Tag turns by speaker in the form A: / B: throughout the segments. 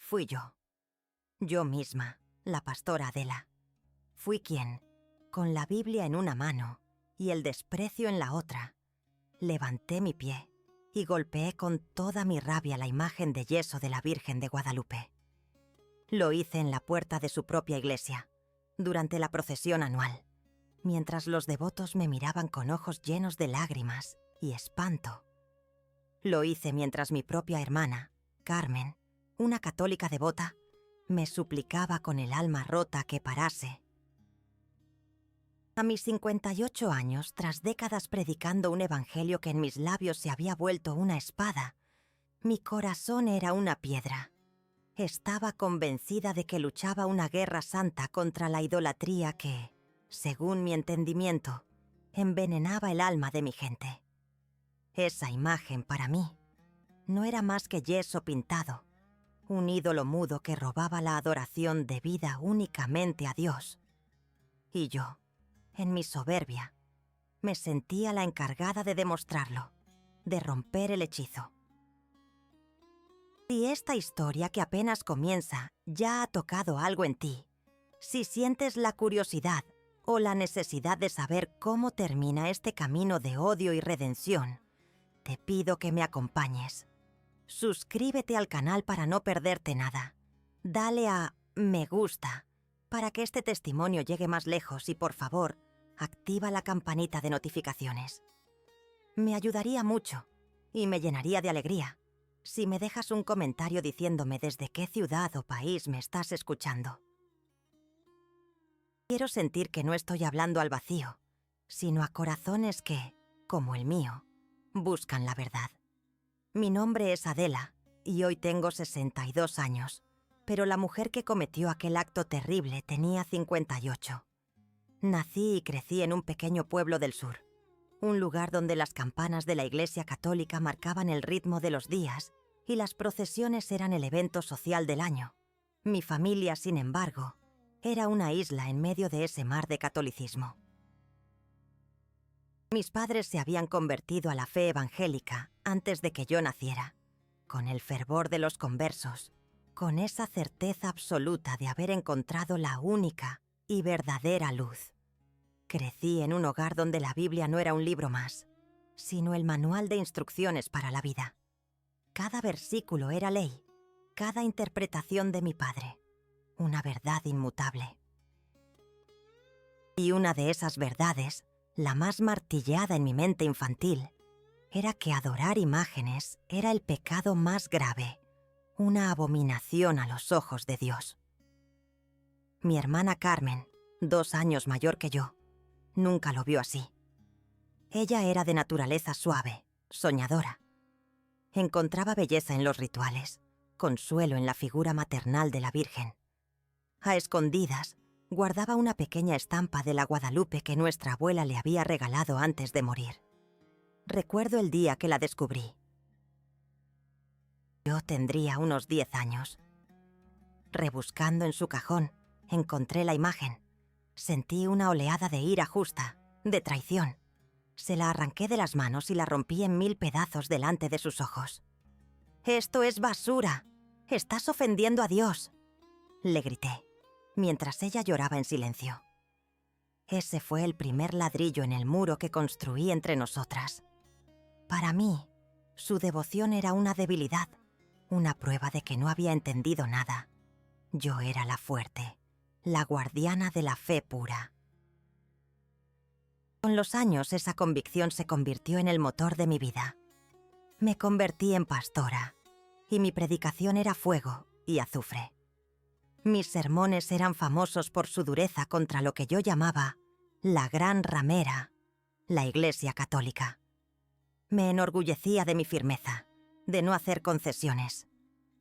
A: fui yo. Yo misma, la pastora Adela. Fui quien, con la Biblia en una mano y el desprecio en la otra, levanté mi pie y golpeé con toda mi rabia la imagen de yeso de la Virgen de Guadalupe. Lo hice en la puerta de su propia iglesia, durante la procesión anual, mientras los devotos me miraban con ojos llenos de lágrimas y espanto. Lo hice mientras mi propia hermana, Carmen, una católica devota, me suplicaba con el alma rota que parase. A mis 58 años, tras décadas predicando un evangelio que en mis labios se había vuelto una espada, mi corazón era una piedra. Estaba convencida de que luchaba una guerra santa contra la idolatría que, según mi entendimiento, envenenaba el alma de mi gente. Esa imagen, para mí, no era más que yeso pintado, un ídolo mudo que robaba la adoración debida únicamente a Dios. Y yo, en mi soberbia, me sentía la encargada de demostrarlo, de romper el hechizo. Si esta historia que apenas comienza ya ha tocado algo en ti, si sientes la curiosidad o la necesidad de saber cómo termina este camino de odio y redención, te pido que me acompañes. Suscríbete al canal para no perderte nada. Dale a me gusta para que este testimonio llegue más lejos y, por favor, activa la campanita de notificaciones. Me ayudaría mucho y me llenaría de alegría si me dejas un comentario diciéndome desde qué ciudad o país me estás escuchando. Quiero sentir que no estoy hablando al vacío, sino a corazones que, como el mío, buscan la verdad. Mi nombre es Adela y hoy tengo 62 años, pero la mujer que cometió aquel acto terrible tenía 58. Nací y crecí en un pequeño pueblo del sur, un lugar donde las campanas de la Iglesia Católica marcaban el ritmo de los días y las procesiones eran el evento social del año. Mi familia, sin embargo, era una isla en medio de ese mar de catolicismo. Mis padres se habían convertido a la fe evangélica antes de que yo naciera, con el fervor de los conversos, con esa certeza absoluta de haber encontrado la única y verdadera luz. Crecí en un hogar donde la Biblia no era un libro más, sino el manual de instrucciones para la vida. Cada versículo era ley, cada interpretación de mi padre, una verdad inmutable. Y una de esas verdades, la más martilleada en mi mente infantil, era que adorar imágenes era el pecado más grave, una abominación a los ojos de Dios. Mi hermana Carmen, 2 años mayor que yo, nunca lo vio así. Ella era de naturaleza suave, soñadora. Encontraba belleza en los rituales, consuelo en la figura maternal de la Virgen. A escondidas, guardaba una pequeña estampa de la Guadalupe que nuestra abuela le había regalado antes de morir. Recuerdo el día que la descubrí. Yo tendría unos 10 años. Rebuscando en su cajón, encontré la imagen. Sentí una oleada de ira justa, de traición. Se la arranqué de las manos y la rompí en 1000 pedazos delante de sus ojos. «¡Esto es basura! ¡Estás ofendiendo a Dios!», le grité, mientras ella lloraba en silencio. Ese fue el primer ladrillo en el muro que construí entre nosotras. Para mí, su devoción era una debilidad, una prueba de que no había entendido nada. Yo era la fuerte, la guardiana de la fe pura. Con los años, esa convicción se convirtió en el motor de mi vida. Me convertí en pastora, y mi predicación era fuego y azufre. Mis sermones eran famosos por su dureza contra lo que yo llamaba la gran ramera, la Iglesia Católica. Me enorgullecía de mi firmeza, de no hacer concesiones.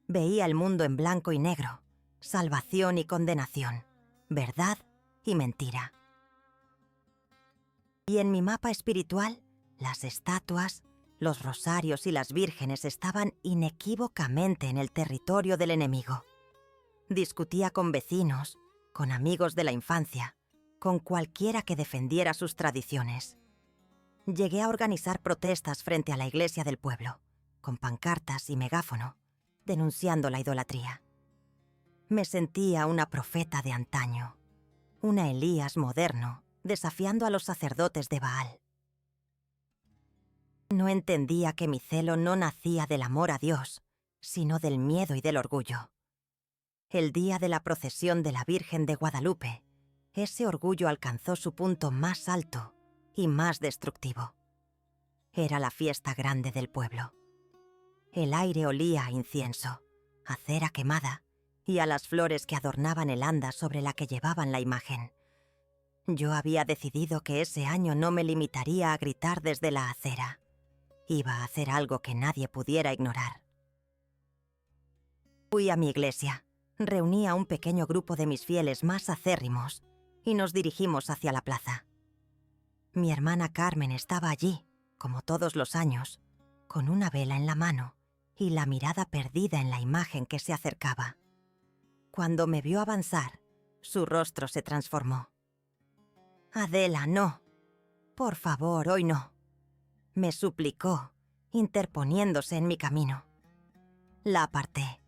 A: Veía el mundo en blanco y negro, salvación y condenación, verdad y mentira. Y en mi mapa espiritual, las estatuas, los rosarios y las vírgenes estaban inequívocamente en el territorio del enemigo. Discutía con vecinos, con amigos de la infancia, con cualquiera que defendiera sus tradiciones. Llegué a organizar protestas frente a la iglesia del pueblo, con pancartas y megáfono, denunciando la idolatría. Me sentía una profeta de antaño, una Elías moderno, desafiando a los sacerdotes de Baal. No entendía que mi celo no nacía del amor a Dios, sino del miedo y del orgullo. El día de la procesión de la Virgen de Guadalupe, ese orgullo alcanzó su punto más alto y más destructivo. Era la fiesta grande del pueblo. El aire olía a incienso, a cera quemada y a las flores que adornaban el anda sobre la que llevaban la imagen. Yo había decidido que ese año no me limitaría a gritar desde la acera. Iba a hacer algo que nadie pudiera ignorar. Fui a mi iglesia, reuní a un pequeño grupo de mis fieles más acérrimos y nos dirigimos hacia la plaza. Mi hermana Carmen estaba allí, como todos los años, con una vela en la mano y la mirada perdida en la imagen que se acercaba. Cuando me vio avanzar, su rostro se transformó. «Adela, no. Por favor, hoy no», me suplicó, interponiéndose en mi camino. La aparté.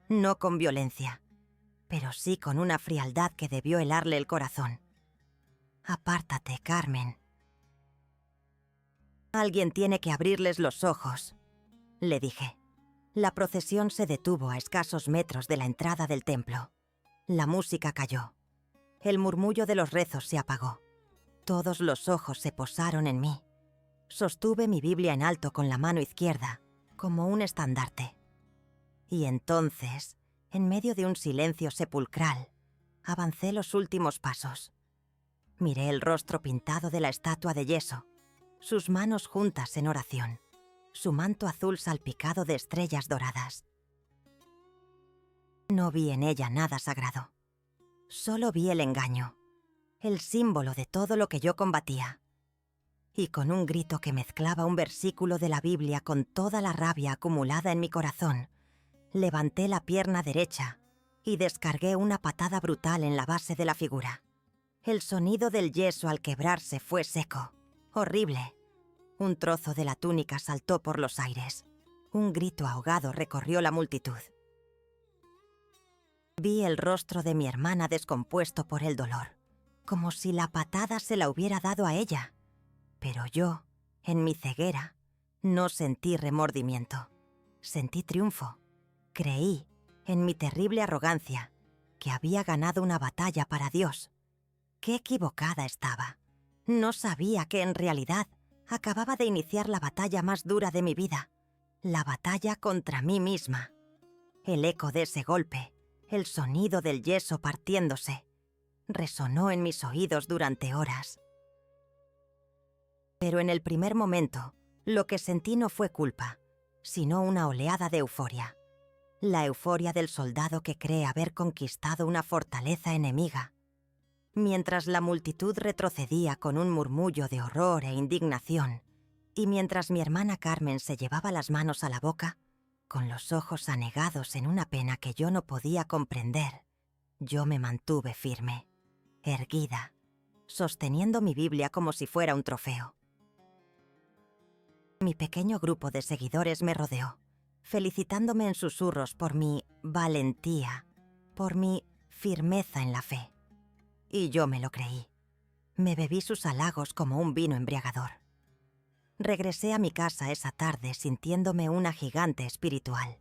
A: No con violencia, pero sí con una frialdad que debió helarle el corazón. «Apártate, Carmen. Alguien tiene que abrirles los ojos», le dije. La procesión se detuvo a escasos metros de la entrada del templo. La música calló. El murmullo de los rezos se apagó. Todos los ojos se posaron en mí. Sostuve mi Biblia en alto con la mano izquierda, como un estandarte. Y entonces, en medio de un silencio sepulcral, avancé los últimos pasos. Miré el rostro pintado de la estatua de yeso, sus manos juntas en oración, su manto azul salpicado de estrellas doradas. No vi en ella nada sagrado. Solo vi el engaño, el símbolo de todo lo que yo combatía. Y con un grito que mezclaba un versículo de la Biblia con toda la rabia acumulada en mi corazón, levanté la pierna derecha y descargué una patada brutal en la base de la figura. El sonido del yeso al quebrarse fue seco, horrible. Un trozo de la túnica saltó por los aires. Un grito ahogado recorrió la multitud. Vi el rostro de mi hermana descompuesto por el dolor, como si la patada se la hubiera dado a ella. Pero yo, en mi ceguera, no sentí remordimiento. Sentí triunfo. Creí, en mi terrible arrogancia, que había ganado una batalla para Dios. Qué equivocada estaba. No sabía que en realidad acababa de iniciar la batalla más dura de mi vida, la batalla contra mí misma. El eco de ese golpe, el sonido del yeso partiéndose, resonó en mis oídos durante horas. Pero en el primer momento, lo que sentí no fue culpa, sino una oleada de euforia. La euforia del soldado que cree haber conquistado una fortaleza enemiga. Mientras la multitud retrocedía con un murmullo de horror e indignación, y mientras mi hermana Carmen se llevaba las manos a la boca, con los ojos anegados en una pena que yo no podía comprender, yo me mantuve firme, erguida, sosteniendo mi Biblia como si fuera un trofeo. Mi pequeño grupo de seguidores me rodeó, felicitándome en susurros por mi valentía, por mi firmeza en la fe. Y yo me lo creí. Me bebí sus halagos como un vino embriagador. Regresé a mi casa esa tarde sintiéndome una gigante espiritual.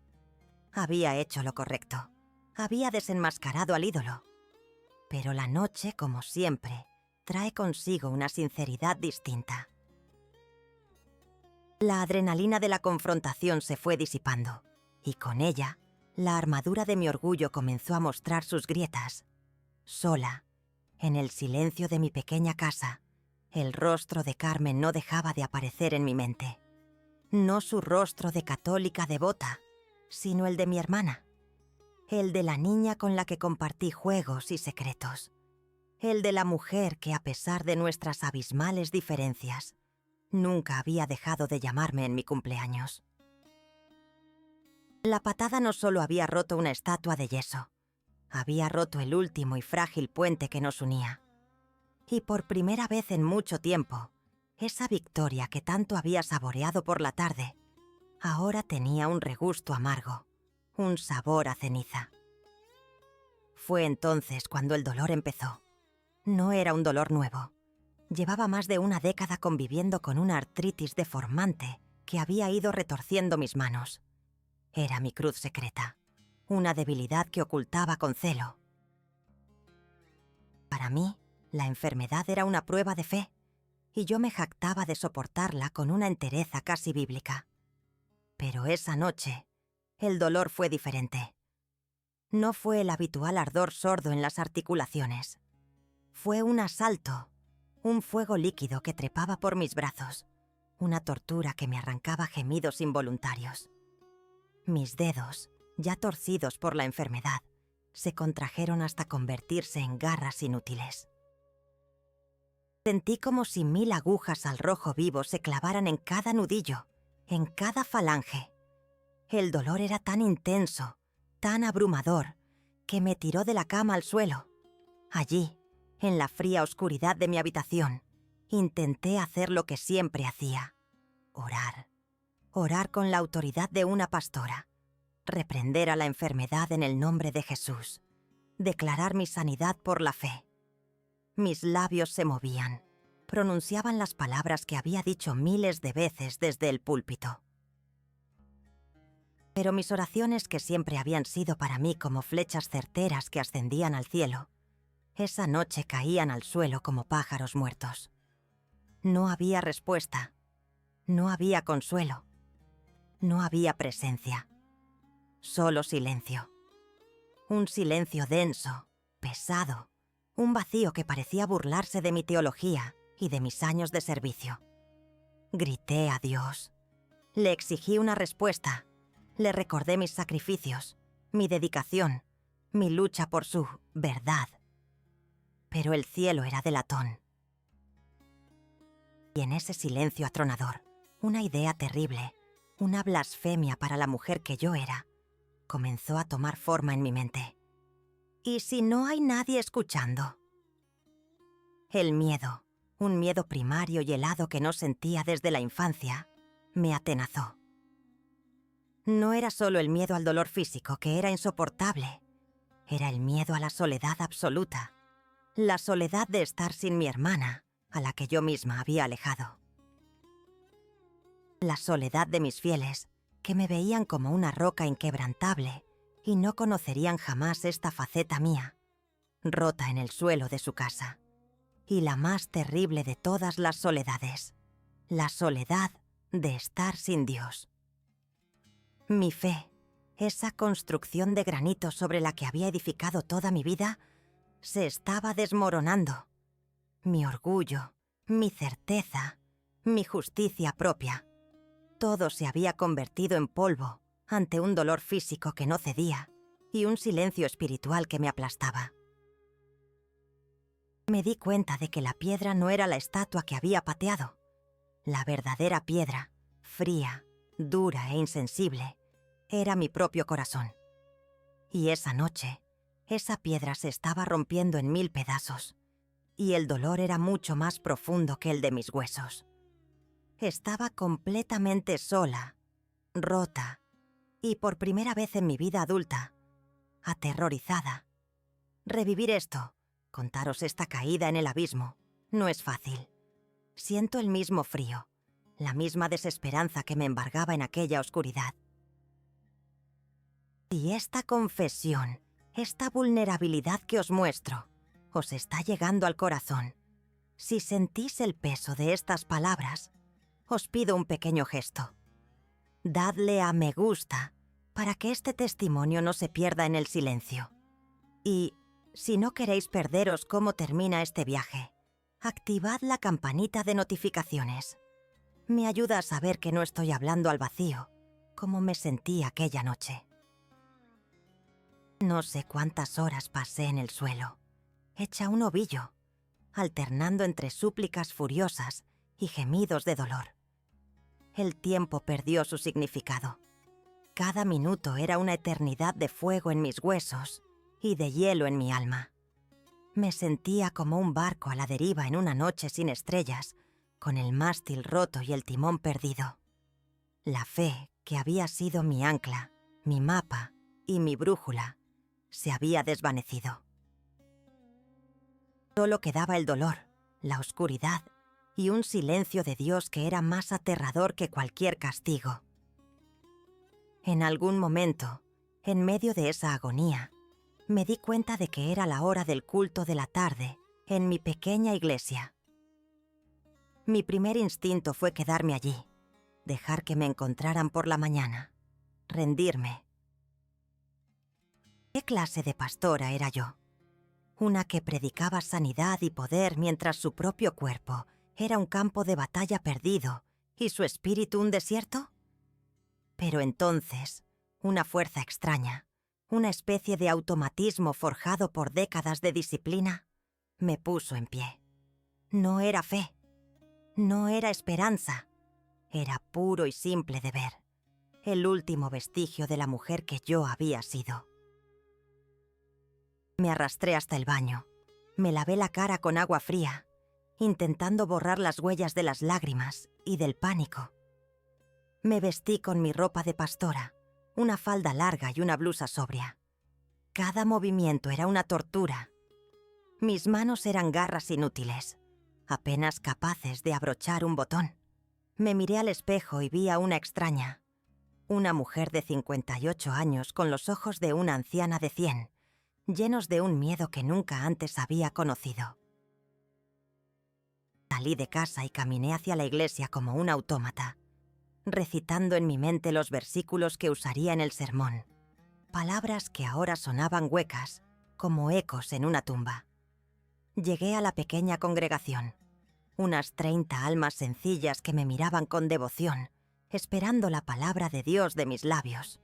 A: Había hecho lo correcto. Había desenmascarado al ídolo. Pero la noche, como siempre, trae consigo una sinceridad distinta. La adrenalina de la confrontación se fue disipando, y con ella, la armadura de mi orgullo comenzó a mostrar sus grietas. Sola, en el silencio de mi pequeña casa, el rostro de Carmen no dejaba de aparecer en mi mente. No su rostro de católica devota, sino el de mi hermana. El de la niña con la que compartí juegos y secretos. El de la mujer que, a pesar de nuestras abismales diferencias, nunca había dejado de llamarme en mi cumpleaños. La patada no solo había roto una estatua de yeso, había roto el último y frágil puente que nos unía. Y por primera vez en mucho tiempo, esa victoria que tanto había saboreado por la tarde, ahora tenía un regusto amargo, un sabor a ceniza. Fue entonces cuando el dolor empezó. No era un dolor nuevo. Llevaba más de una década conviviendo con una artritis deformante que había ido retorciendo mis manos. Era mi cruz secreta, una debilidad que ocultaba con celo. Para mí, la enfermedad era una prueba de fe, y yo me jactaba de soportarla con una entereza casi bíblica. Pero esa noche, el dolor fue diferente. No fue el habitual ardor sordo en las articulaciones. Fue un asalto, un fuego líquido que trepaba por mis brazos, una tortura que me arrancaba gemidos involuntarios. Mis dedos, ya torcidos por la enfermedad, se contrajeron hasta convertirse en garras inútiles. Sentí como si 1000 agujas al rojo vivo se clavaran en cada nudillo, en cada falange. El dolor era tan intenso, tan abrumador, que me tiró de la cama al suelo. Allí, en la fría oscuridad de mi habitación, intenté hacer lo que siempre hacía: orar. Orar con la autoridad de una pastora. Reprender a la enfermedad en el nombre de Jesús. Declarar mi sanidad por la fe. Mis labios se movían. Pronunciaban las palabras que había dicho miles de veces desde el púlpito. Pero mis oraciones, que siempre habían sido para mí como flechas certeras que ascendían al cielo, esa noche caían al suelo como pájaros muertos. No había respuesta. No había consuelo. No había presencia. Solo silencio. Un silencio denso, pesado, un vacío que parecía burlarse de mi teología y de mis años de servicio. Grité a Dios. Le exigí una respuesta. Le recordé mis sacrificios, mi dedicación, mi lucha por su verdad. Pero el cielo era de latón. Y en ese silencio atronador, una idea terrible, una blasfemia para la mujer que yo era, comenzó a tomar forma en mi mente. ¿Y si no hay nadie escuchando? El miedo, un miedo primario y helado que no sentía desde la infancia, me atenazó. No era solo el miedo al dolor físico, que era insoportable. Era el miedo a la soledad absoluta. La soledad de estar sin mi hermana, a la que yo misma había alejado. La soledad de mis fieles, que me veían como una roca inquebrantable y no conocerían jamás esta faceta mía, rota en el suelo de su casa. Y la más terrible de todas las soledades, la soledad de estar sin Dios. Mi fe, esa construcción de granito sobre la que había edificado toda mi vida, se estaba desmoronando. Mi orgullo, mi certeza, mi justicia propia, todo se había convertido en polvo ante un dolor físico que no cedía y un silencio espiritual que me aplastaba. Me di cuenta de que la piedra no era la estatua que había pateado. La verdadera piedra, fría, dura e insensible, era mi propio corazón. Y esa noche, esa piedra se estaba rompiendo en 1000 pedazos, y el dolor era mucho más profundo que el de mis huesos. Estaba completamente sola, rota, y por primera vez en mi vida adulta, aterrorizada. Revivir esto, contaros esta caída en el abismo, no es fácil. Siento el mismo frío, la misma desesperanza que me embargaba en aquella oscuridad. Si esta confesión, esta vulnerabilidad que os muestro, os está llegando al corazón, si sentís el peso de estas palabras, os pido un pequeño gesto. Dadle a me gusta para que este testimonio no se pierda en el silencio. Y, si no queréis perderos cómo termina este viaje, activad la campanita de notificaciones. Me ayuda a saber que no estoy hablando al vacío, como me sentí aquella noche. No sé cuántas horas pasé en el suelo, hecha un ovillo, alternando entre súplicas furiosas y gemidos de dolor. El tiempo perdió su significado. Cada minuto era una eternidad de fuego en mis huesos y de hielo en mi alma. Me sentía como un barco a la deriva en una noche sin estrellas, con el mástil roto y el timón perdido. La fe, que había sido mi ancla, mi mapa y mi brújula, se había desvanecido. Solo quedaba el dolor, la oscuridad y un silencio de Dios que era más aterrador que cualquier castigo. En algún momento, en medio de esa agonía, me di cuenta de que era la hora del culto de la tarde en mi pequeña iglesia. Mi primer instinto fue quedarme allí, dejar que me encontraran por la mañana, rendirme. ¿Qué clase de pastora era yo? Una que predicaba sanidad y poder mientras su propio cuerpo era un campo de batalla perdido y su espíritu un desierto. Pero entonces, una fuerza extraña, una especie de automatismo forjado por décadas de disciplina, me puso en pie. No era fe, no era esperanza, era puro y simple deber, el último vestigio de la mujer que yo había sido. Me arrastré hasta el baño, me lavé la cara con agua fría, intentando borrar las huellas de las lágrimas y del pánico. Me vestí con mi ropa de pastora, una falda larga y una blusa sobria. Cada movimiento era una tortura. Mis manos eran garras inútiles, apenas capaces de abrochar un botón. Me miré al espejo y vi a una extraña, una mujer de 58 años con los ojos de una anciana de 100, llenos de un miedo que nunca antes había conocido. Salí de casa y caminé hacia la iglesia como un autómata, recitando en mi mente los versículos que usaría en el sermón, palabras que ahora sonaban huecas, como ecos en una tumba. Llegué a la pequeña congregación, unas 30 almas sencillas que me miraban con devoción, esperando la palabra de Dios de mis labios.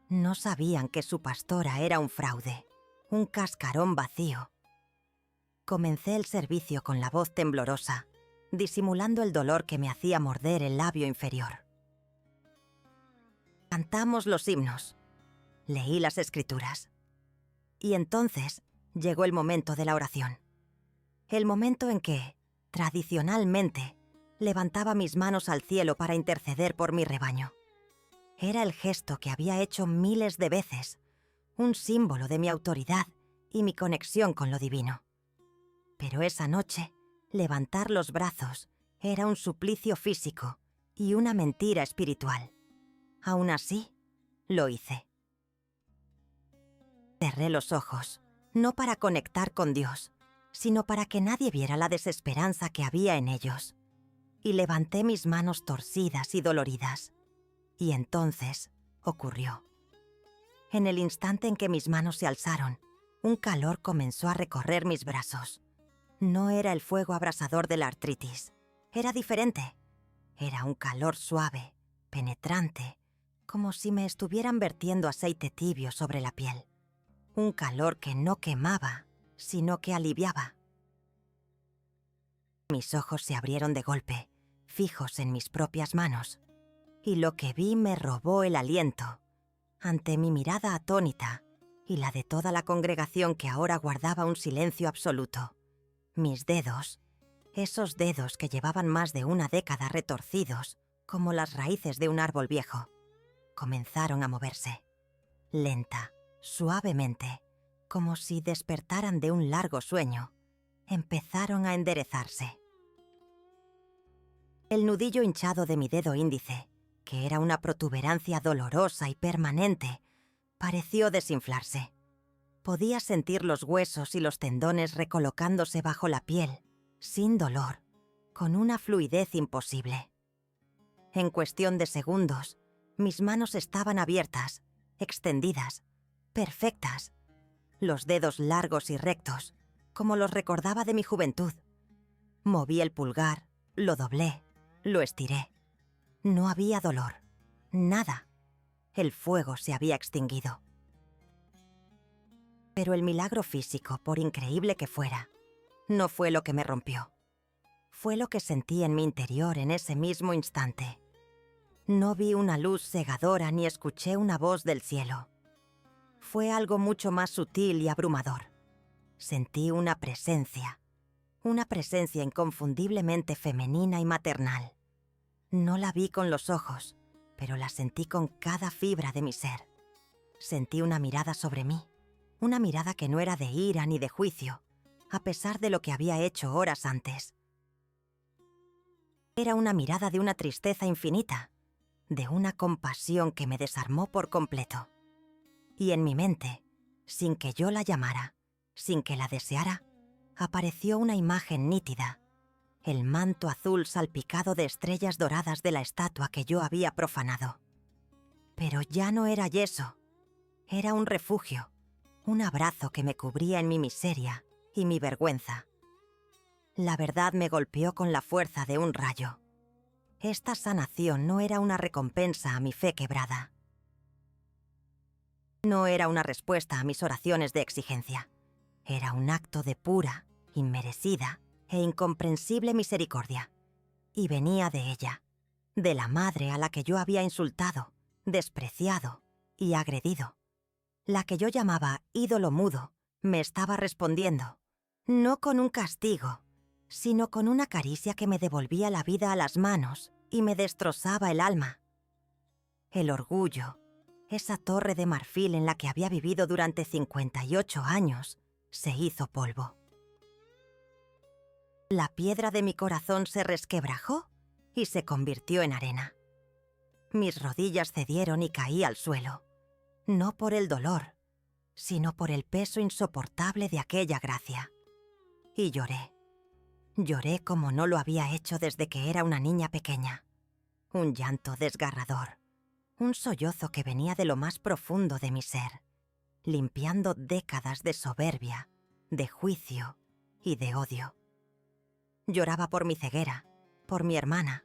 A: No sabían que su pastora era un fraude, un cascarón vacío. Comencé el servicio con la voz temblorosa, disimulando el dolor que me hacía morder el labio inferior. Cantamos los himnos, leí las escrituras. Y entonces llegó el momento de la oración. El momento en que, tradicionalmente, levantaba mis manos al cielo para interceder por mi rebaño. Era el gesto que había hecho miles de veces, un símbolo de mi autoridad y mi conexión con lo divino. Pero esa noche, levantar los brazos era un suplicio físico y una mentira espiritual. Aún así, lo hice. Cerré los ojos, no para conectar con Dios, sino para que nadie viera la desesperanza que había en ellos. Y levanté mis manos torcidas y doloridas. Y entonces ocurrió. En el instante en que mis manos se alzaron, un calor comenzó a recorrer mis brazos. No era el fuego abrasador de la artritis. Era diferente. Era un calor suave, penetrante, como si me estuvieran vertiendo aceite tibio sobre la piel. Un calor que no quemaba, sino que aliviaba. Mis ojos se abrieron de golpe, fijos en mis propias manos, y lo que vi me robó el aliento. Ante mi mirada atónita y la de toda la congregación que ahora guardaba un silencio absoluto, mis dedos, esos dedos que llevaban más de una década retorcidos, como las raíces de un árbol viejo, comenzaron a moverse, lenta, suavemente, como si despertaran de un largo sueño. Empezaron a enderezarse. El nudillo hinchado de mi dedo índice, que era una protuberancia dolorosa y permanente, pareció desinflarse. Podía sentir los huesos y los tendones recolocándose bajo la piel, sin dolor, con una fluidez imposible. En cuestión de segundos, mis manos estaban abiertas, extendidas, perfectas, los dedos largos y rectos, como los recordaba de mi juventud. Moví el pulgar, lo doblé, lo estiré. No había dolor, nada. El fuego se había extinguido. Pero el milagro físico, por increíble que fuera, no fue lo que me rompió. Fue lo que sentí en mi interior en ese mismo instante. No vi una luz cegadora ni escuché una voz del cielo. Fue algo mucho más sutil y abrumador. Sentí una presencia inconfundiblemente femenina y maternal. No la vi con los ojos, pero la sentí con cada fibra de mi ser. Sentí una mirada sobre mí, una mirada que no era de ira ni de juicio, a pesar de lo que había hecho horas antes. Era una mirada de una tristeza infinita, de una compasión que me desarmó por completo. Y en mi mente, sin que yo la llamara, sin que la deseara, apareció una imagen nítida, el manto azul salpicado de estrellas doradas de la estatua que yo había profanado. Pero ya no era yeso, era un refugio, un abrazo que me cubría en mi miseria y mi vergüenza. La verdad me golpeó con la fuerza de un rayo. Esta sanación no era una recompensa a mi fe quebrada. No era una respuesta a mis oraciones de exigencia. Era un acto de pura, inmerecida e incomprensible misericordia. Y venía de ella, de la madre a la que yo había insultado, despreciado y agredido. La que yo llamaba ídolo mudo me estaba respondiendo, no con un castigo, sino con una caricia que me devolvía la vida a las manos y me destrozaba el alma. El orgullo, esa torre de marfil en la que había vivido durante 58 años, se hizo polvo. La piedra de mi corazón se resquebrajó y se convirtió en arena. Mis rodillas cedieron y caí al suelo, no por el dolor, sino por el peso insoportable de aquella gracia. Y lloré. Lloré como no lo había hecho desde que era una niña pequeña. Un llanto desgarrador, un sollozo que venía de lo más profundo de mi ser, limpiando décadas de soberbia, de juicio y de odio. Lloraba por mi ceguera, por mi hermana,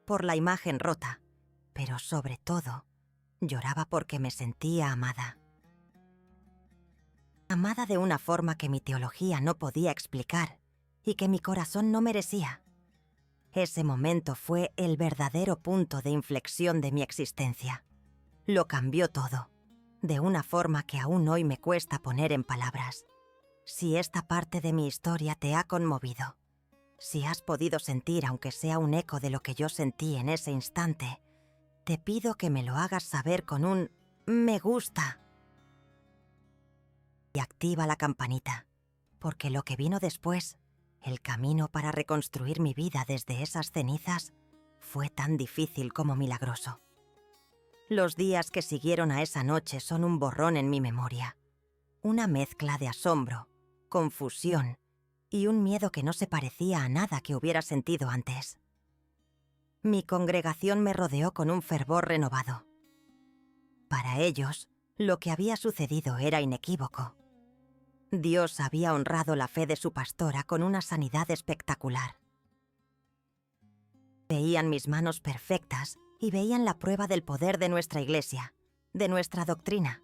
A: por la imagen rota, pero sobre todo, lloraba porque me sentía amada. Amada de una forma que mi teología no podía explicar y que mi corazón no merecía. Ese momento fue el verdadero punto de inflexión de mi existencia. Lo cambió todo, de una forma que aún hoy me cuesta poner en palabras. Si esta parte de mi historia te ha conmovido, si has podido sentir aunque sea un eco de lo que yo sentí en ese instante, te pido que me lo hagas saber con un me gusta. Y activa la campanita, porque lo que vino después, el camino para reconstruir mi vida desde esas cenizas, fue tan difícil como milagroso. Los días que siguieron a esa noche son un borrón en mi memoria. Una mezcla de asombro, confusión y un miedo que no se parecía a nada que hubiera sentido antes. Mi congregación me rodeó con un fervor renovado. Para ellos, lo que había sucedido era inequívoco. Dios había honrado la fe de su pastora con una sanidad espectacular. Veían mis manos perfectas y veían la prueba del poder de nuestra iglesia, de nuestra doctrina.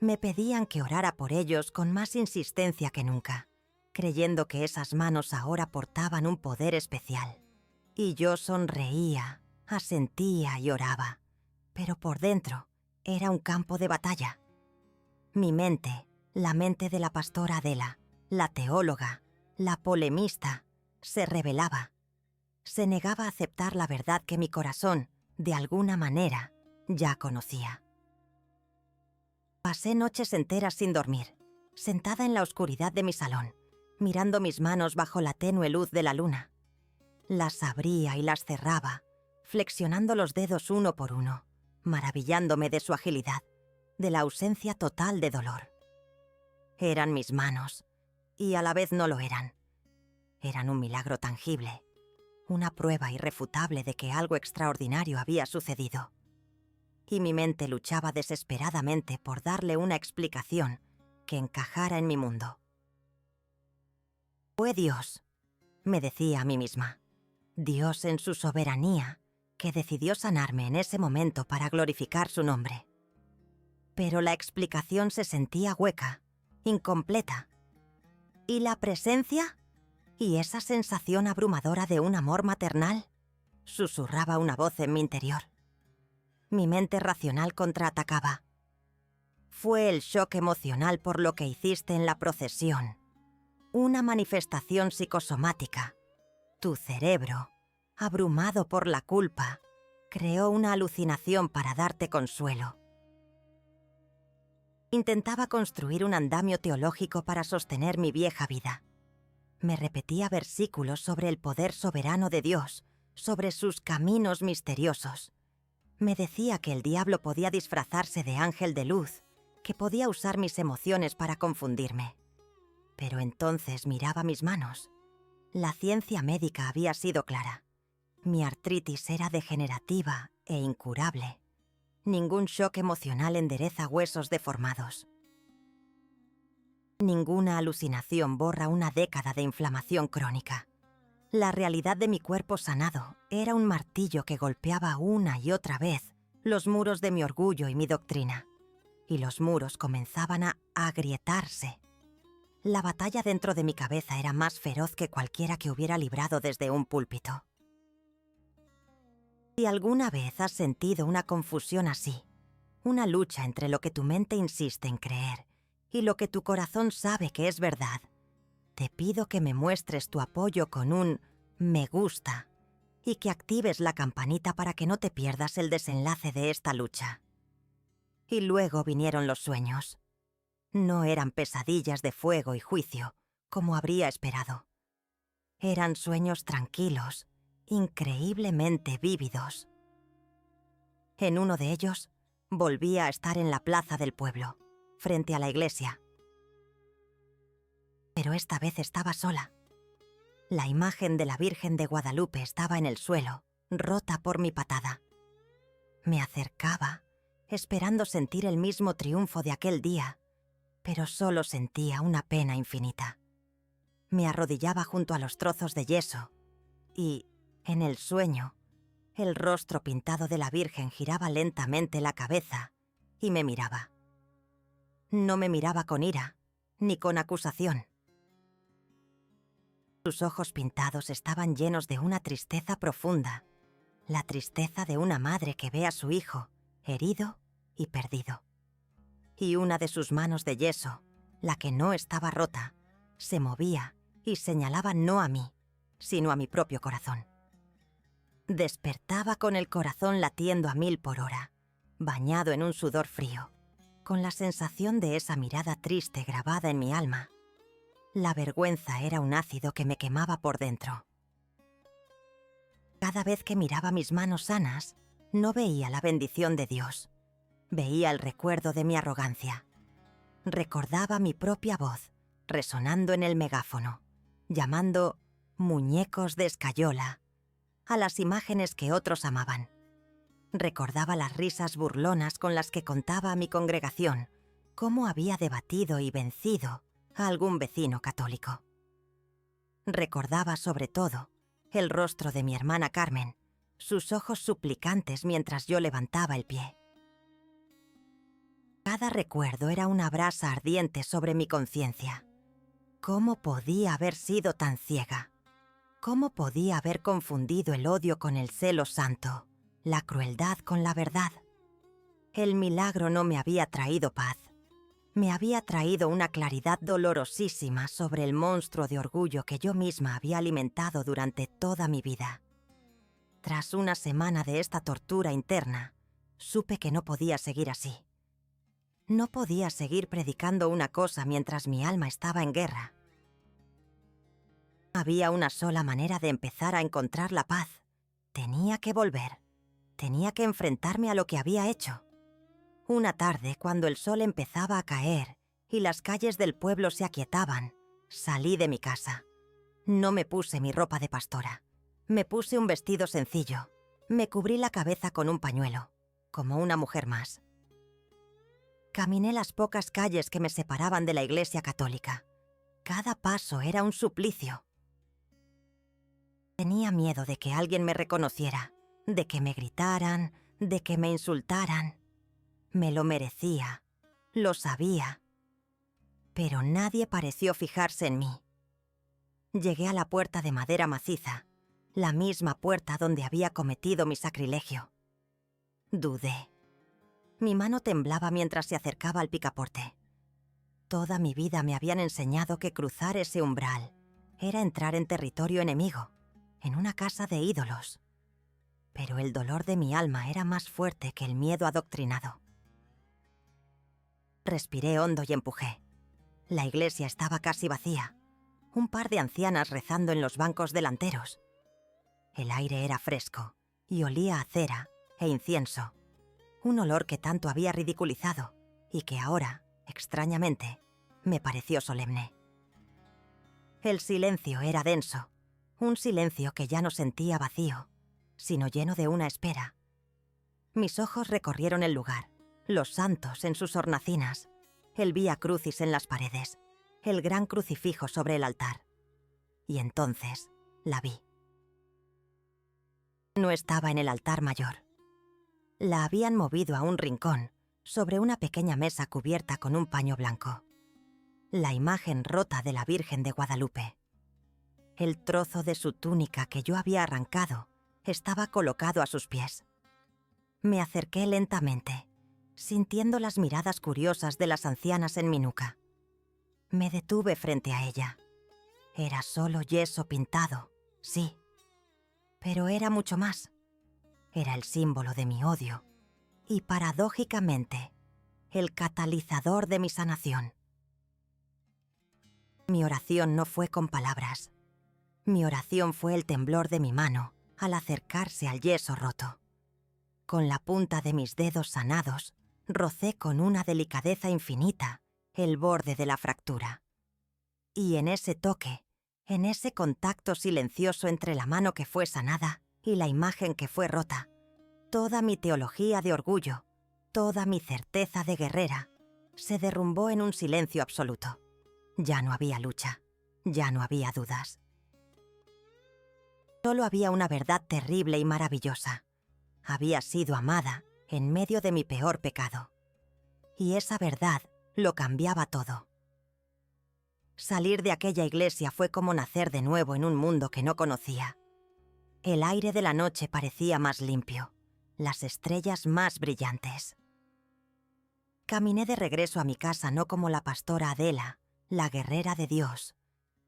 A: Me pedían que orara por ellos con más insistencia que nunca, creyendo que esas manos ahora portaban un poder especial. Y yo sonreía, asentía y oraba, pero por dentro era un campo de batalla. Mi mente, la mente de la pastora Adela, la teóloga, la polemista, se rebelaba. Se negaba a aceptar la verdad que mi corazón, de alguna manera, ya conocía. Pasé noches enteras sin dormir, sentada en la oscuridad de mi salón, mirando mis manos bajo la tenue luz de la luna. Las abría y las cerraba, flexionando los dedos uno por uno, maravillándome de su agilidad, de la ausencia total de dolor. Eran mis manos, y a la vez no lo eran. Eran un milagro tangible, una prueba irrefutable de que algo extraordinario había sucedido. Y mi mente luchaba desesperadamente por darle una explicación que encajara en mi mundo. Fue Dios, me decía a mí misma. Dios en su soberanía, que decidió sanarme en ese momento para glorificar su nombre. Pero la explicación se sentía hueca, incompleta. ¿Y la presencia? ¿Y esa sensación abrumadora de un amor maternal? Susurraba una voz en mi interior. Mi mente racional contraatacaba. Fue el shock emocional por lo que hiciste en la procesión. Una manifestación psicosomática. Tu cerebro, abrumado por la culpa, creó una alucinación para darte consuelo. Intentaba construir un andamio teológico para sostener mi vieja vida. Me repetía versículos sobre el poder soberano de Dios, sobre sus caminos misteriosos. Me decía que el diablo podía disfrazarse de ángel de luz, que podía usar mis emociones para confundirme. Pero entonces miraba mis manos. La ciencia médica había sido clara. Mi artritis era degenerativa e incurable. Ningún shock emocional endereza huesos deformados. Ninguna alucinación borra una década de inflamación crónica. La realidad de mi cuerpo sanado era un martillo que golpeaba una y otra vez los muros de mi orgullo y mi doctrina. Y los muros comenzaban a agrietarse. La batalla dentro de mi cabeza era más feroz que cualquiera que hubiera librado desde un púlpito. Si alguna vez has sentido una confusión así, una lucha entre lo que tu mente insiste en creer y lo que tu corazón sabe que es verdad, te pido que me muestres tu apoyo con un me gusta y que actives la campanita para que no te pierdas el desenlace de esta lucha. Y luego vinieron los sueños. No eran pesadillas de fuego y juicio, como habría esperado. Eran sueños tranquilos, increíblemente vívidos. En uno de ellos, volvía a estar en la plaza del pueblo, frente a la iglesia. Pero esta vez estaba sola. La imagen de la Virgen de Guadalupe estaba en el suelo, rota por mi patada. Me acercaba, esperando sentir el mismo triunfo de aquel día, pero solo sentía una pena infinita. Me arrodillaba junto a los trozos de yeso y, en el sueño, el rostro pintado de la Virgen giraba lentamente la cabeza y me miraba. No me miraba con ira, ni con acusación. Sus ojos pintados estaban llenos de una tristeza profunda, la tristeza de una madre que ve a su hijo herido y perdido. Y una de sus manos de yeso, la que no estaba rota, se movía y señalaba no a mí, sino a mi propio corazón. Despertaba con el corazón latiendo a 1000 por hora, bañado en un sudor frío, con la sensación de esa mirada triste grabada en mi alma. La vergüenza era un ácido que me quemaba por dentro. Cada vez que miraba mis manos sanas, no veía la bendición de Dios. Veía el recuerdo de mi arrogancia. Recordaba mi propia voz, resonando en el megáfono, llamando muñecos de escayola a las imágenes que otros amaban. Recordaba las risas burlonas con las que contaba a mi congregación cómo había debatido y vencido a algún vecino católico. Recordaba, sobre todo, el rostro de mi hermana Carmen, sus ojos suplicantes mientras yo levantaba el pie. Cada recuerdo era una brasa ardiente sobre mi conciencia. ¿Cómo podía haber sido tan ciega? ¿Cómo podía haber confundido el odio con el celo santo, la crueldad con la verdad? El milagro no me había traído paz. Me había traído una claridad dolorosísima sobre el monstruo de orgullo que yo misma había alimentado durante toda mi vida. Tras una semana de esta tortura interna, supe que no podía seguir así. No podía seguir predicando una cosa mientras mi alma estaba en guerra. Había una sola manera de empezar a encontrar la paz. Tenía que volver. Tenía que enfrentarme a lo que había hecho. Una tarde, cuando el sol empezaba a caer y las calles del pueblo se aquietaban, salí de mi casa. No me puse mi ropa de pastora. Me puse un vestido sencillo. Me cubrí la cabeza con un pañuelo, como una mujer más. Caminé las pocas calles que me separaban de la iglesia católica. Cada paso era un suplicio. Tenía miedo de que alguien me reconociera, de que me gritaran, de que me insultaran. Me lo merecía, lo sabía. Pero nadie pareció fijarse en mí. Llegué a la puerta de madera maciza, la misma puerta donde había cometido mi sacrilegio. Dudé. Mi mano temblaba mientras se acercaba al picaporte. Toda mi vida me habían enseñado que cruzar ese umbral era entrar en territorio enemigo, en una casa de ídolos. Pero el dolor de mi alma era más fuerte que el miedo adoctrinado. Respiré hondo y empujé. La iglesia estaba casi vacía. Un par de ancianas rezando en los bancos delanteros. El aire era fresco y olía a cera e incienso. Un olor que tanto había ridiculizado y que ahora, extrañamente, me pareció solemne. El silencio era denso, un silencio que ya no sentía vacío, sino lleno de una espera. Mis ojos recorrieron el lugar, los santos en sus hornacinas, el Vía Crucis en las paredes, el gran crucifijo sobre el altar. Y entonces la vi. No estaba en el altar mayor. La habían movido a un rincón, sobre una pequeña mesa cubierta con un paño blanco. La imagen rota de la Virgen de Guadalupe. El trozo de su túnica que yo había arrancado estaba colocado a sus pies. Me acerqué lentamente, sintiendo las miradas curiosas de las ancianas en mi nuca. Me detuve frente a ella. Era solo yeso pintado, sí, pero era mucho más. Era el símbolo de mi odio y, paradójicamente, el catalizador de mi sanación. Mi oración no fue con palabras. Mi oración fue el temblor de mi mano al acercarse al yeso roto. Con la punta de mis dedos sanados, rocé con una delicadeza infinita el borde de la fractura. Y en ese toque, en ese contacto silencioso entre la mano que fue sanada y la imagen que fue rota, toda mi teología de orgullo, toda mi certeza de guerrera, se derrumbó en un silencio absoluto. Ya no había lucha, ya no había dudas. Solo había una verdad terrible y maravillosa. Había sido amada en medio de mi peor pecado. Y esa verdad lo cambiaba todo. Salir de aquella iglesia fue como nacer de nuevo en un mundo que no conocía. El aire de la noche parecía más limpio, las estrellas más brillantes. Caminé de regreso a mi casa no como la pastora Adela, la guerrera de Dios,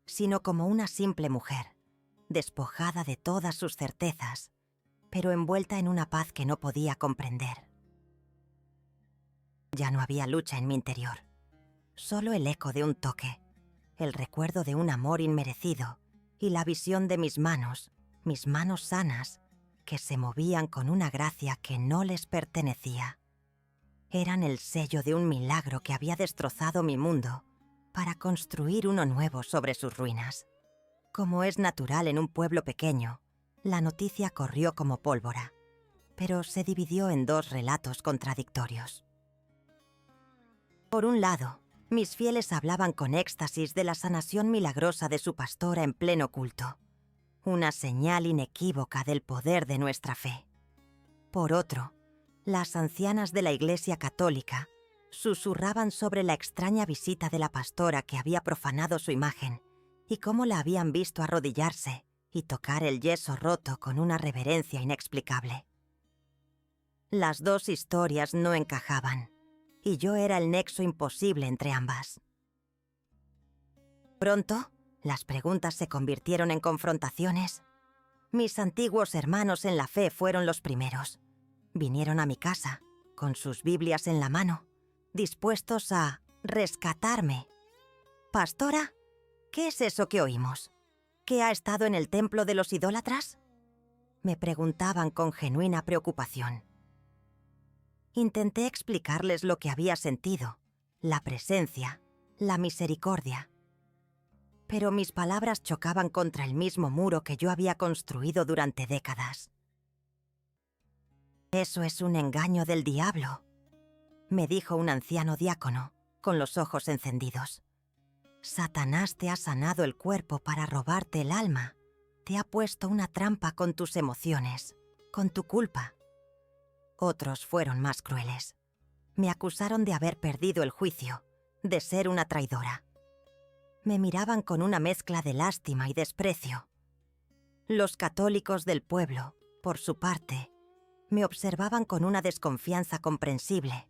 A: sino como una simple mujer, despojada de todas sus certezas, pero envuelta en una paz que no podía comprender. Ya no había lucha en mi interior, solo el eco de un toque, el recuerdo de un amor inmerecido y la visión de mis manos sanas, que se movían con una gracia que no les pertenecía. Eran el sello de un milagro que había destrozado mi mundo para construir uno nuevo sobre sus ruinas. Como es natural en un pueblo pequeño, la noticia corrió como pólvora, pero se dividió en dos relatos contradictorios. Por un lado, mis fieles hablaban con éxtasis de la sanación milagrosa de su pastora en pleno culto, una señal inequívoca del poder de nuestra fe. Por otro, las ancianas de la Iglesia Católica susurraban sobre la extraña visita de la pastora que había profanado su imagen y cómo la habían visto arrodillarse y tocar el yeso roto con una reverencia inexplicable. Las dos historias no encajaban, y yo era el nexo imposible entre ambas. Pronto, las preguntas se convirtieron en confrontaciones. Mis antiguos hermanos en la fe fueron los primeros. Vinieron a mi casa, con sus Biblias en la mano, dispuestos a rescatarme. «Pastora, ¿qué es eso que oímos? ¿Que ha estado en el templo de los idólatras?», me preguntaban con genuina preocupación. Intenté explicarles lo que había sentido, la presencia, la misericordia. Pero mis palabras chocaban contra el mismo muro que yo había construido durante décadas. «Eso es un engaño del diablo», me dijo un anciano diácono, con los ojos encendidos. «Satanás te ha sanado el cuerpo para robarte el alma. Te ha puesto una trampa con tus emociones, con tu culpa». Otros fueron más crueles. Me acusaron de haber perdido el juicio, de ser una traidora. Me miraban con una mezcla de lástima y desprecio. Los católicos del pueblo, por su parte, me observaban con una desconfianza comprensible.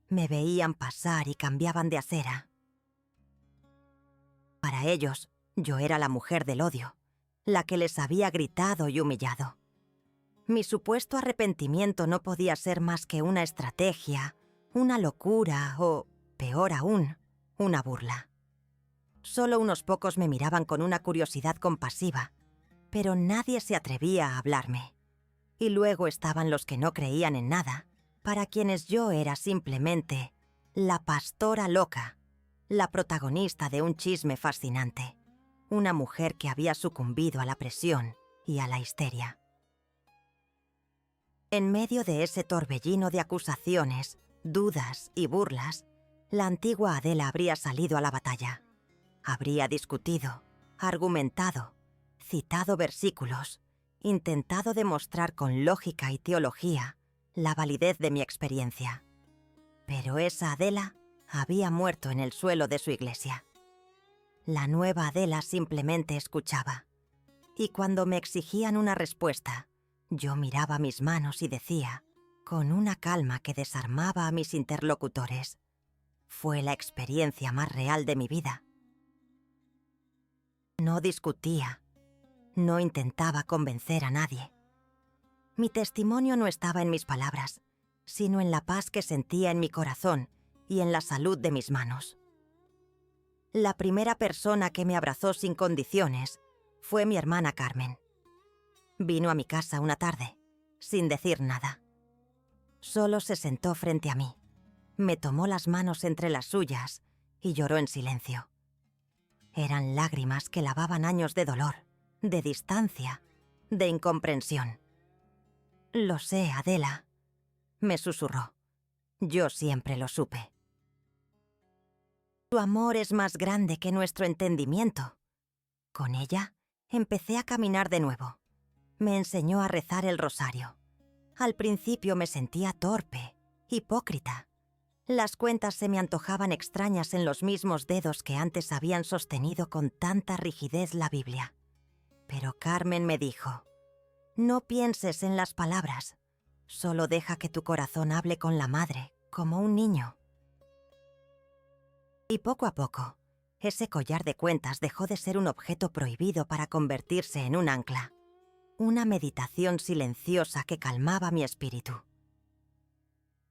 A: Me veían pasar y cambiaban de acera. Para ellos, yo era la mujer del odio, la que les había gritado y humillado. Mi supuesto arrepentimiento no podía ser más que una estrategia, una locura o, peor aún, una burla. Solo unos pocos me miraban con una curiosidad compasiva, pero nadie se atrevía a hablarme. Y luego estaban los que no creían en nada, para quienes yo era simplemente la pastora loca, la protagonista de un chisme fascinante, una mujer que había sucumbido a la presión y a la histeria. En medio de ese torbellino de acusaciones, dudas y burlas, la antigua Adela habría salido a la batalla. Habría discutido, argumentado, citado versículos, intentado demostrar con lógica y teología la validez de mi experiencia. Pero esa Adela había muerto en el suelo de su iglesia. La nueva Adela simplemente escuchaba. Y cuando me exigían una respuesta, yo miraba mis manos y decía, con una calma que desarmaba a mis interlocutores, fue la experiencia más real de mi vida. No discutía, no intentaba convencer a nadie. Mi testimonio no estaba en mis palabras, sino en la paz que sentía en mi corazón y en la salud de mis manos. La primera persona que me abrazó sin condiciones fue mi hermana Carmen. Vino a mi casa una tarde, sin decir nada. Solo se sentó frente a mí, me tomó las manos entre las suyas y lloró en silencio. Eran lágrimas que lavaban años de dolor, de distancia, de incomprensión. «Lo sé, Adela», me susurró. Yo siempre lo supe. «Tu amor es más grande que nuestro entendimiento». Con ella, empecé a caminar de nuevo. Me enseñó a rezar el rosario. Al principio me sentía torpe, hipócrita. Las cuentas se me antojaban extrañas en los mismos dedos que antes habían sostenido con tanta rigidez la Biblia. Pero Carmen me dijo, «No pienses en las palabras, solo deja que tu corazón hable con la madre, como un niño». Y poco a poco, ese collar de cuentas dejó de ser un objeto prohibido para convertirse en un ancla. Una meditación silenciosa que calmaba mi espíritu.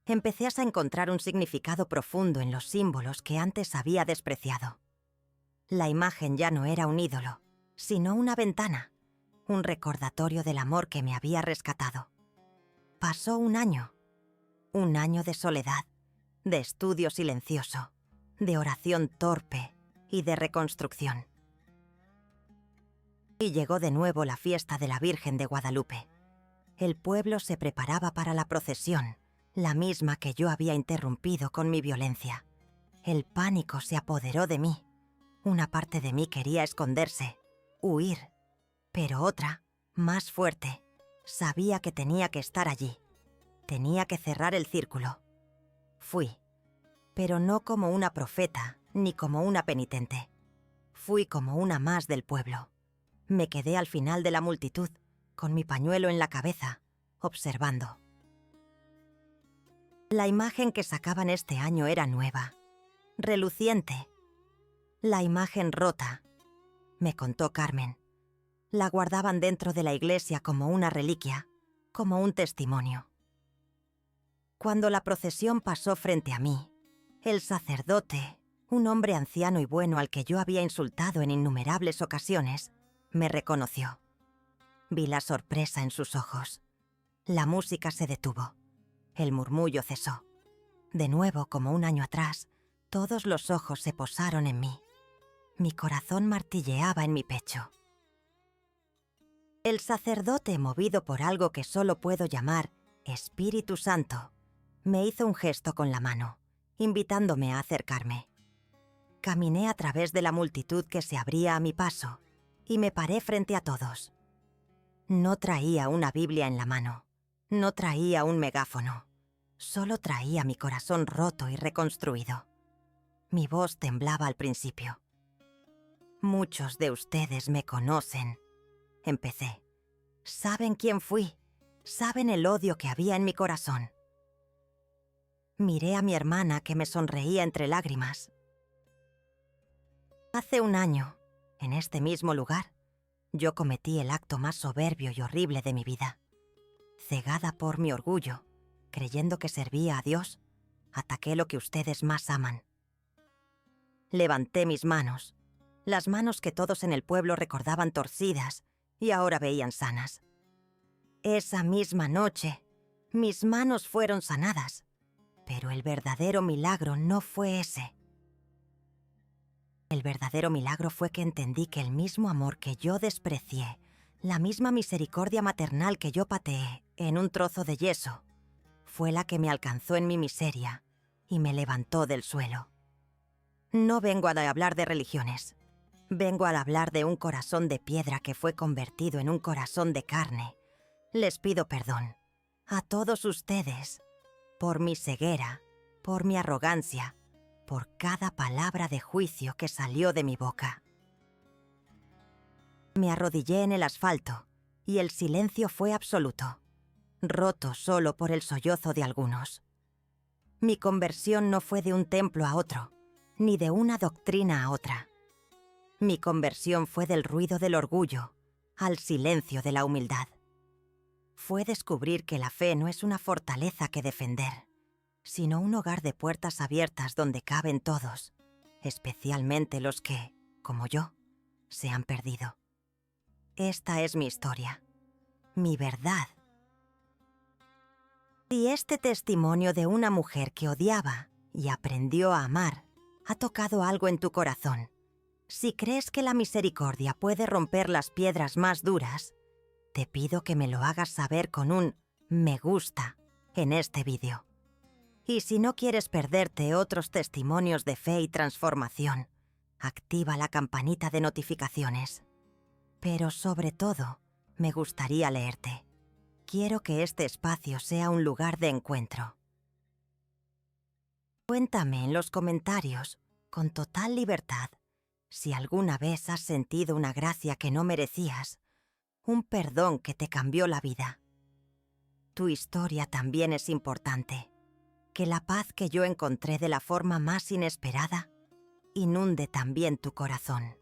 A: Empecé a encontrar un significado profundo en los símbolos que antes había despreciado. La imagen ya no era un ídolo, sino una ventana, un recordatorio del amor que me había rescatado. Pasó un año de soledad, de estudio silencioso, de oración torpe y de reconstrucción. Y llegó de nuevo la fiesta de la Virgen de Guadalupe. El pueblo se preparaba para la procesión, la misma que yo había interrumpido con mi violencia. El pánico se apoderó de mí. Una parte de mí quería esconderse, huir, pero otra, más fuerte, sabía que tenía que estar allí. Tenía que cerrar el círculo. Fui, pero no como una profeta ni como una penitente. Fui como una más del pueblo. Me quedé al final de la multitud, con mi pañuelo en la cabeza, observando. La imagen que sacaban este año era nueva, reluciente. La imagen rota, me contó Carmen. La guardaban dentro de la iglesia como una reliquia, como un testimonio. Cuando la procesión pasó frente a mí, el sacerdote, un hombre anciano y bueno al que yo había insultado en innumerables ocasiones, me reconoció. Vi la sorpresa en sus ojos. La música se detuvo. El murmullo cesó. De nuevo, como un año atrás, todos los ojos se posaron en mí. Mi corazón martilleaba en mi pecho. El sacerdote, movido por algo que solo puedo llamar Espíritu Santo, me hizo un gesto con la mano, invitándome a acercarme. Caminé a través de la multitud que se abría a mi paso y me paré frente a todos. No traía una Biblia en la mano, no traía un megáfono, solo traía mi corazón roto y reconstruido. Mi voz temblaba al principio. «Muchos de ustedes me conocen», empecé. «Saben quién fui, saben el odio que había en mi corazón». Miré a mi hermana que me sonreía entre lágrimas. Hace un año, en este mismo lugar, yo cometí el acto más soberbio y horrible de mi vida. Cegada por mi orgullo, creyendo que servía a Dios, Ataqué lo que ustedes más aman. Levanté mis manos, las manos que todos en el pueblo recordaban torcidas y ahora veían sanas. Esa misma noche, mis manos fueron sanadas, pero el verdadero milagro no fue ese. El verdadero milagro fue que entendí que el mismo amor que yo desprecié, la misma misericordia maternal que yo pateé en un trozo de yeso, fue la que me alcanzó en mi miseria y me levantó del suelo. No vengo a hablar de religiones. Vengo a hablar de un corazón de piedra que fue convertido en un corazón de carne. Les pido perdón a todos ustedes por mi ceguera, por mi arrogancia, por cada palabra de juicio que salió de mi boca. Me arrodillé en el asfalto y el silencio fue absoluto, roto solo por el sollozo de algunos. Mi conversión no fue de un templo a otro, ni de una doctrina a otra. Mi conversión fue del ruido del orgullo al silencio de la humildad. Fue descubrir que la fe no es una fortaleza que defender, sino un hogar de puertas abiertas donde caben todos, especialmente los que, como yo, se han perdido. Esta es mi historia, mi verdad. Si este testimonio de una mujer que odiaba y aprendió a amar ha tocado algo en tu corazón, si crees que la misericordia puede romper las piedras más duras, te pido que me lo hagas saber con un me gusta en este vídeo. Y si no quieres perderte otros testimonios de fe y transformación, activa la campanita de notificaciones. Pero sobre todo, me gustaría leerte. Quiero que este espacio sea un lugar de encuentro. Cuéntame en los comentarios, con total libertad, si alguna vez has sentido una gracia que no merecías, un perdón que te cambió la vida. Tu historia también es importante. Que la paz que yo encontré de la forma más inesperada inunde también tu corazón.